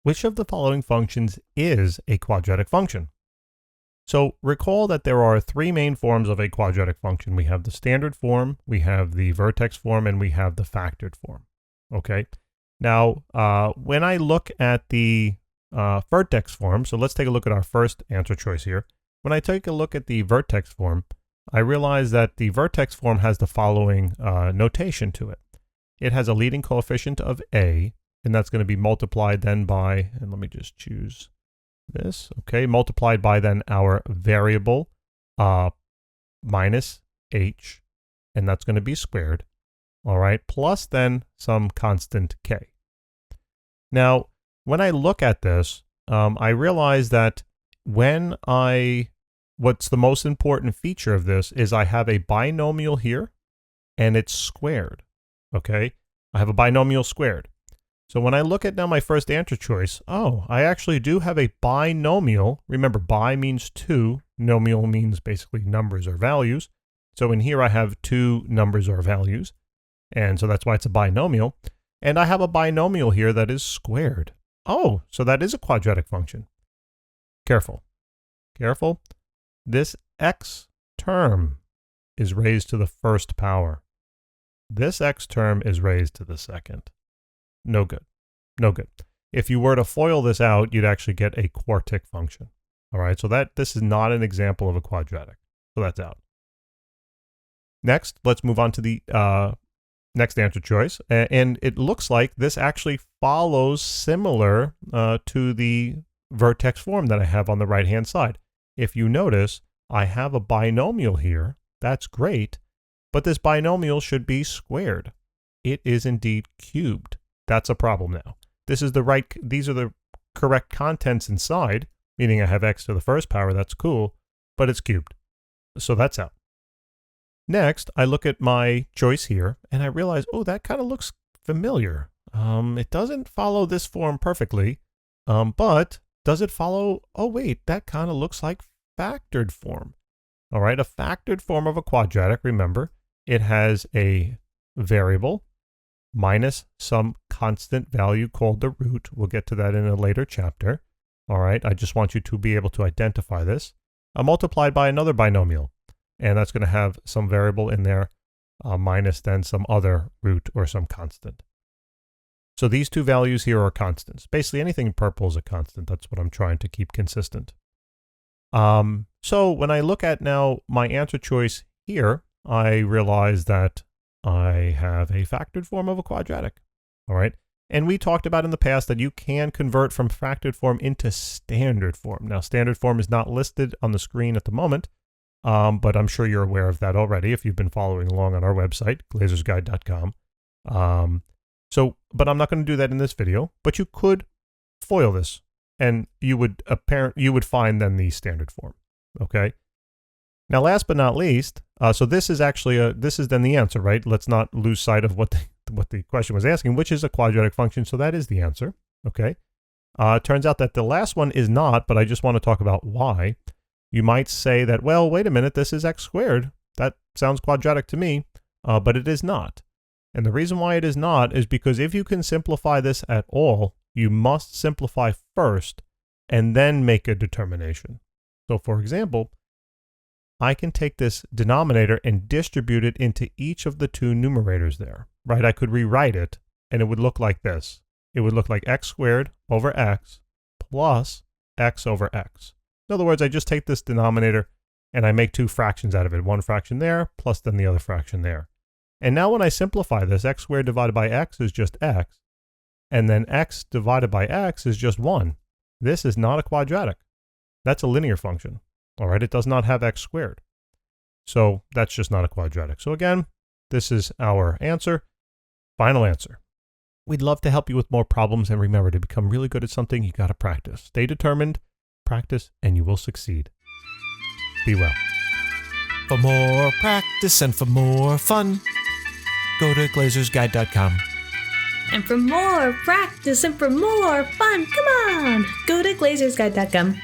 Which of the following functions is a quadratic function? So recall that there are three main forms of a quadratic function. We have the standard form, we have the vertex form, and we have the factored form. Okay. Now, when I look at the vertex form, so let's take a look at our first answer choice here. When I take a look at the vertex form, I realize that the vertex form has the following notation to it. It has a leading coefficient of a, and that's going to be multiplied then by, and let me just choose this, okay, multiplied by then our variable minus h, and that's going to be squared, all right, plus then some constant k. Now, when I look at this, I realize that what's the most important feature of this is I have a binomial here, and it's squared, okay? I have a binomial squared. So when I look at now my first answer choice, oh, I actually do have a binomial. Remember, bi means two. Nomial means basically numbers or values. So in here I have two numbers or values. And so that's why it's a binomial. And I have a binomial here that is squared. Oh, so that is a quadratic function. Careful. Careful. This x term is raised to the first power. This x term is raised to the second. No good. No good. If you were to FOIL this out, you'd actually get a quartic function. All right, so this is not an example of a quadratic. So that's out. Next, let's move on to the next answer choice. And it looks like this actually follows similar to the vertex form that I have on the right-hand side. If you notice, I have a binomial here. That's great. But this binomial should be squared. It is indeed cubed. That's a problem now. These are the correct contents inside, meaning I have x to the first power, that's cool, but it's cubed. So that's out. Next, I look at my choice here, and I realize, oh, that kind of looks familiar. It doesn't follow this form perfectly, but does it follow, oh wait, that kind of looks like factored form. All right, a factored form of a quadratic, remember, it has a variable minus some constant value called the root. We'll get to that in a later chapter. All right, I just want you to be able to identify this. Multiplied by another binomial, and that's going to have some variable in there minus then some other root or some constant. So these two values here are constants. Basically anything in purple is a constant. That's what I'm trying to keep consistent. So when I look at now my answer choice here, I realize that I have a factored form of a quadratic, all right? And we talked about in the past that you can convert from factored form into standard form. Now, standard form is not listed on the screen at the moment, but I'm sure you're aware of that already if you've been following along on our website, glazersguide.com. But I'm not going to do that in this video, but you could FOIL this, and you would find then the standard form, okay? Now, last but not least, so this is actually this is then the answer, right? Let's not lose sight of what the question was asking, which is a quadratic function. So that is the answer, okay? It turns out that the last one is not, but I just want to talk about why. You might say that, well, wait a minute, this is x squared. That sounds quadratic to me, but it is not. And the reason why it is not is because if you can simplify this at all, you must simplify first and then make a determination. So for example, I can take this denominator and distribute it into each of the two numerators there, right? I could rewrite it, and it would look like this. It would look like x squared over x plus x over x. In other words, I just take this denominator, and I make two fractions out of it. One fraction there, plus then the other fraction there. And now when I simplify this, x squared divided by x is just x, and then x divided by x is just 1. This is not a quadratic. That's a linear function. All right, it does not have x squared. So that's just not a quadratic. So again, this is our answer, final answer. We'd love to help you with more problems, and remember, to become really good at something, you got to practice. Stay determined, practice, and you will succeed. Be well. For more practice and for more fun, go to glazersguide.com. And for more practice and for more fun, come on, go to glazersguide.com.